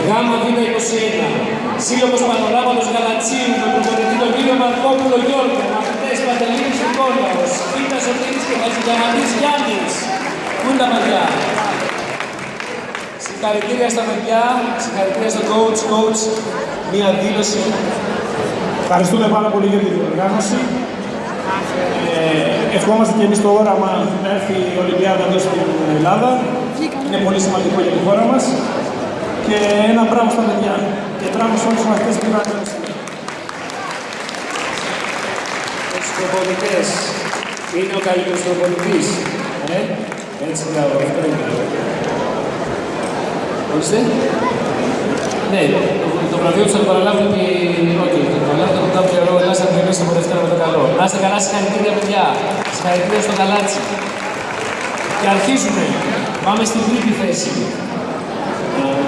Γάμα Β21, Σύλλογος Πανοράματος Γαλατσίου με προπονητή τον κύριο Μαρκόπουλο Γιώργο, μαθητές Παντελήνης Νικόλαος, Β' Σωτήρης και Χατζηδιαμαντής Γιάννης. Πού είναι τα παιδιά? Συγχαρητήρια στα παιδιά, συγχαρητήρια στον coach, μία δήλωση. Ευχαριστούμε πάρα πολύ για την διοργάνωση. Ευχόμαστε και εμείς το όραμα να έρθει η Ολυμπιάδα εδώ στην Ελλάδα. Είναι πολύ σημαντικό για τη χώρα μας. Και ένα μπράβο στα παιδιά. Και μπράβο σε όλους τους μαθητές που πήραν μέρος. Τους προπονητές. Είναι ο καλύτερος προπονητής. Έτσι μπράβο, αυτό είναι. Ορίστε. Ναι, το βραβείο του θα το παραλάβουν και το παραλάβουν το WRO Ελλάς θα το από Δευτέρα με το καλό. Να είστε καλά, συγχαρητήρια παιδιά. Συγχαρητήρια στο Γαλάτσι. Και αρχίζουμε. Πάμε στην τρίτη θέση.